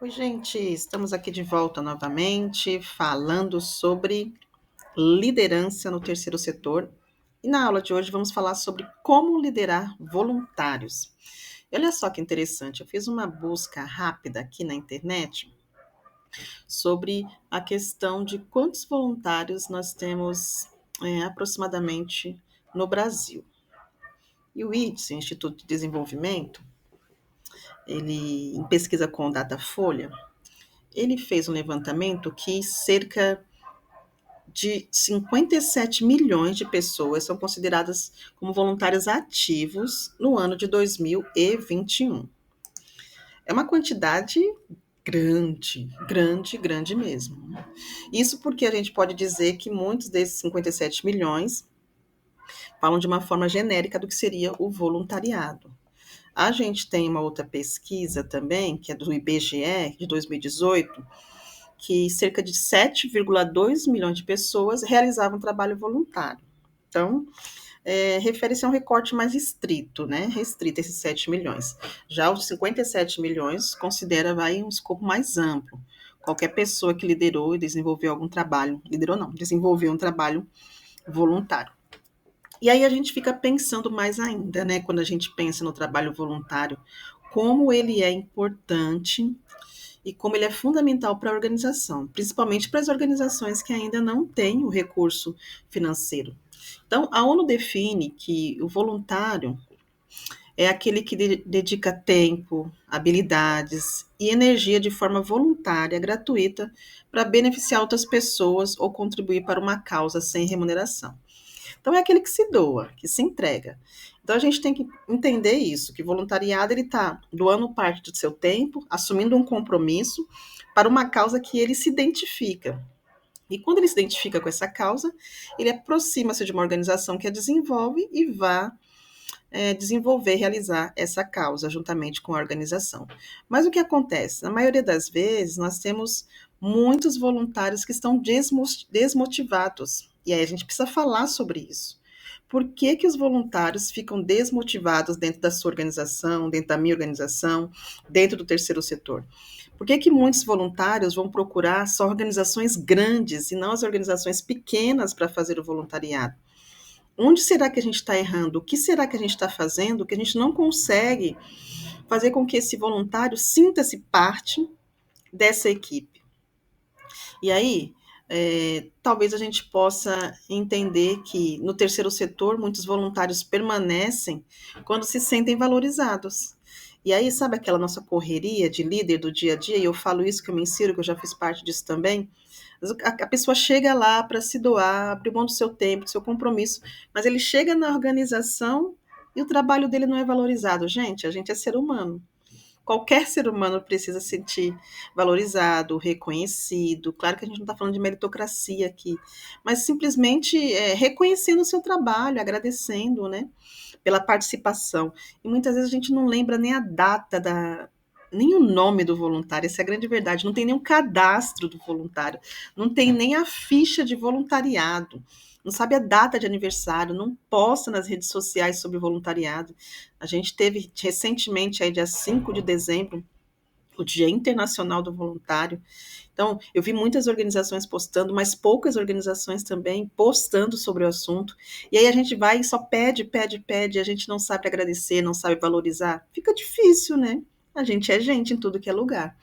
Oi, gente, estamos aqui de volta novamente, falando sobre liderança no terceiro setor. E na aula de hoje vamos falar sobre como liderar voluntários. E olha só que interessante, eu fiz uma busca rápida aqui na internet sobre a questão de quantos voluntários nós temos aproximadamente no Brasil. E o IDES, Instituto de Desenvolvimento, ele, em pesquisa com o Datafolha, ele fez um levantamento que cerca de 57 milhões de pessoas são consideradas como voluntários ativos no ano de 2021. É uma quantidade grande, grande, grande mesmo. Isso porque a gente pode dizer que muitos desses 57 milhões falam de uma forma genérica do que seria o voluntariado. A gente tem uma outra pesquisa também, que é do IBGE, de 2018, que cerca de 7,2 milhões de pessoas realizavam trabalho voluntário. Então, refere-se a um recorte mais estrito, né? Restrito esses 7 milhões. Já os 57 milhões considera vai um escopo mais amplo. Qualquer pessoa que liderou e desenvolveu algum trabalho, liderou não, desenvolveu um trabalho voluntário. E aí a gente fica pensando mais ainda, né? Quando a gente pensa no trabalho voluntário, como ele é importante e como ele é fundamental para a organização, principalmente para as organizações que ainda não têm o recurso financeiro. Então, a ONU define que o voluntário é aquele que dedica tempo, habilidades e energia de forma voluntária, gratuita, para beneficiar outras pessoas ou contribuir para uma causa sem remuneração. Então, é aquele que se doa, que se entrega. Então, a gente tem que entender isso, que o voluntariado ele está doando parte do seu tempo, assumindo um compromisso para uma causa que ele se identifica. E quando ele se identifica com essa causa, ele aproxima-se de uma organização que a desenvolve e vai desenvolver, realizar essa causa juntamente com a organização. Mas o que acontece? Na maioria das vezes, nós temos muitos voluntários que estão desmotivados. E aí a gente precisa falar sobre isso. Por que, que os voluntários ficam desmotivados dentro da sua organização, dentro da minha organização, dentro do terceiro setor? Por que, que muitos voluntários vão procurar só organizações grandes e não as organizações pequenas para fazer o voluntariado? Onde será que a gente está errando? O que será que a gente está fazendo que a gente não consegue fazer com que esse voluntário sinta-se parte dessa equipe? E aí, talvez a gente possa entender que no terceiro setor muitos voluntários permanecem quando se sentem valorizados. E aí, sabe aquela nossa correria de líder do dia a dia? E eu falo isso que eu me insiro, que eu já fiz parte disso também. A pessoa chega lá para se doar, abrir mão do seu tempo, do seu compromisso, mas ele chega na organização e o trabalho dele não é valorizado. Gente, a gente é ser humano. Qualquer ser humano precisa se sentir valorizado, reconhecido. Claro que a gente não está falando de meritocracia aqui, mas simplesmente reconhecendo o seu trabalho, agradecendo, né, pela participação. E muitas vezes a gente não lembra nem a data nem o nome do voluntário, essa é a grande verdade. Não tem nem o cadastro do voluntário, não tem nem a ficha de voluntariado, não sabe a data de aniversário, não posta nas redes sociais sobre voluntariado. A gente teve recentemente, aí, dia 5 de dezembro, o Dia Internacional do Voluntário. Então, eu vi muitas organizações postando, mas poucas organizações também postando sobre o assunto. E aí a gente vai e só pede, pede, pede, e a gente não sabe agradecer, não sabe valorizar. Fica difícil, né? A gente é gente em tudo que é lugar.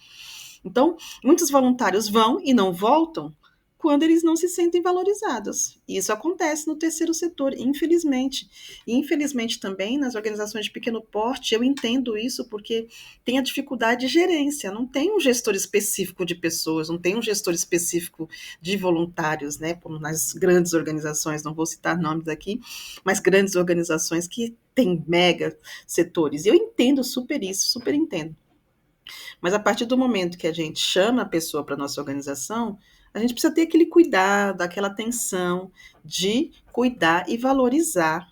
Então, muitos voluntários vão e não voltam quando eles não se sentem valorizados. E isso acontece no terceiro setor, infelizmente. E infelizmente também nas organizações de pequeno porte, eu entendo isso porque tem a dificuldade de gerência, não tem um gestor específico de pessoas, não tem um gestor específico de voluntários, né? Como nas grandes organizações, não vou citar nomes aqui, mas grandes organizações que têm mega setores. E eu entendo super isso, super entendo. Mas a partir do momento que a gente chama a pessoa para a nossa organização, a gente precisa ter aquele cuidado, aquela atenção de cuidar e valorizar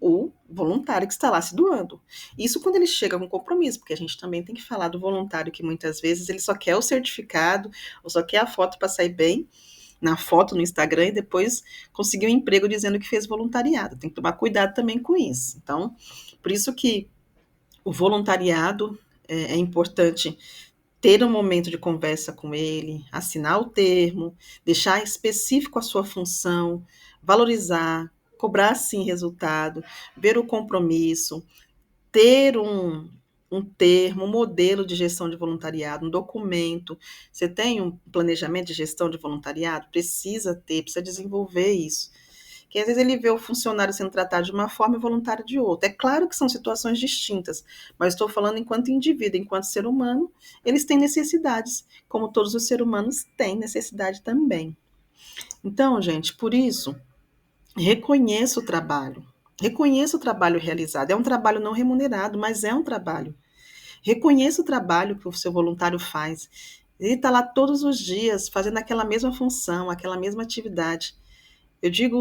o voluntário que está lá se doando. Isso quando ele chega com compromisso, porque a gente também tem que falar do voluntário que muitas vezes ele só quer o certificado ou só quer a foto para sair bem na foto no Instagram e depois conseguir um emprego dizendo que fez voluntariado. Tem que tomar cuidado também com isso. Então, por isso que o voluntariado é importante ter um momento de conversa com ele, assinar o termo, deixar específico a sua função, valorizar, cobrar sim resultado, ver o compromisso, ter um termo, um modelo de gestão de voluntariado, um documento. Você tem um planejamento de gestão de voluntariado? Precisa ter, precisa desenvolver isso. Que às vezes ele vê o funcionário sendo tratado de uma forma e o voluntário de outra. É claro que são situações distintas, mas estou falando enquanto indivíduo, enquanto ser humano, eles têm necessidades, como todos os seres humanos têm necessidade também. Então, gente, por isso, reconheça o trabalho. Reconheça o trabalho realizado. É um trabalho não remunerado, mas é um trabalho. Reconheça o trabalho que o seu voluntário faz. Ele está lá todos os dias fazendo aquela mesma função, aquela mesma atividade. Eu digo,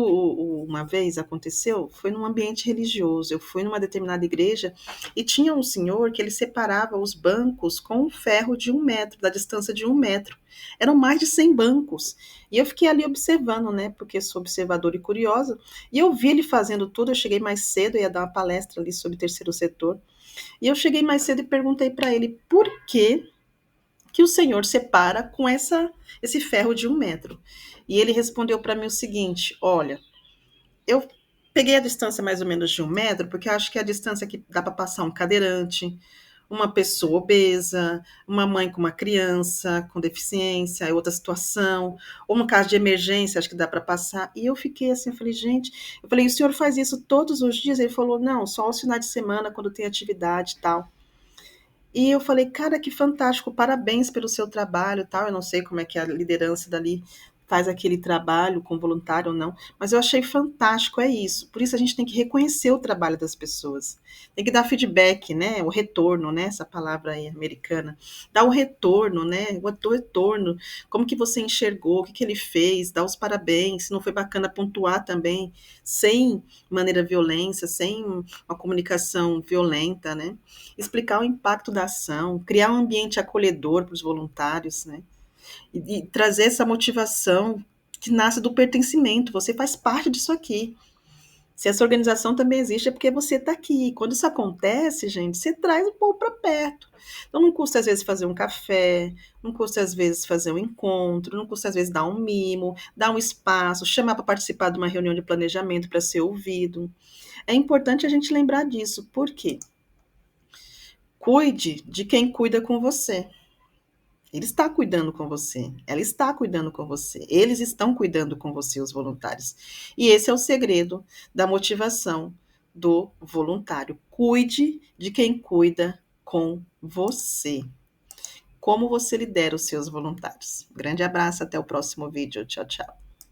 uma vez aconteceu, foi num ambiente religioso. Eu fui numa determinada igreja e tinha um senhor que ele separava os bancos com um ferro de 1 metro, da distância de 1 metro. Eram mais de 100 bancos. E eu fiquei ali observando, né? Porque sou observadora e curiosa. E eu vi ele fazendo tudo. Eu cheguei mais cedo, eu ia dar uma palestra ali sobre terceiro setor. E eu cheguei mais cedo e perguntei para ele por que o Senhor separa com esse ferro de 1 metro. E ele respondeu para mim o seguinte: olha, eu peguei a distância mais ou menos de 1 metro, porque eu acho que é a distância que dá para passar um cadeirante, uma pessoa obesa, uma mãe com uma criança com deficiência, é outra situação, ou no caso de emergência, acho que dá para passar. E eu fiquei assim, eu falei, gente, eu falei, o senhor faz isso todos os dias? Ele falou, não, só aos finais de semana, quando tem atividade e tal. E eu falei, cara, que fantástico, parabéns pelo seu trabalho, e tal. Eu não sei como é que a liderança dali faz aquele trabalho com voluntário ou não, mas eu achei fantástico, é isso. Por isso a gente tem que reconhecer o trabalho das pessoas. Tem que dar feedback, né? O retorno, né? Essa palavra aí americana. Dar o retorno, né? O retorno. Como que você enxergou? O que que ele fez? Dar os parabéns. Se não foi bacana, pontuar também, sem maneira violência, sem uma comunicação violenta, né? Explicar o impacto da ação, criar um ambiente acolhedor para os voluntários, né? E trazer essa motivação que nasce do pertencimento. Você faz parte disso aqui. Se essa organização também existe, é porque você está aqui. Quando isso acontece, gente, você traz o povo para perto. Então, não custa, às vezes, fazer um café, não custa, às vezes, fazer um encontro, não custa, às vezes, dar um mimo, dar um espaço, chamar para participar de uma reunião de planejamento para ser ouvido. É importante a gente lembrar disso. Por quê? Cuide de quem cuida com você. Ele está cuidando com você, ela está cuidando com você, eles estão cuidando com você, os voluntários. E esse é o segredo da motivação do voluntário. Cuide de quem cuida com você. Como você lidera os seus voluntários. Grande abraço, até o próximo vídeo. Tchau, tchau.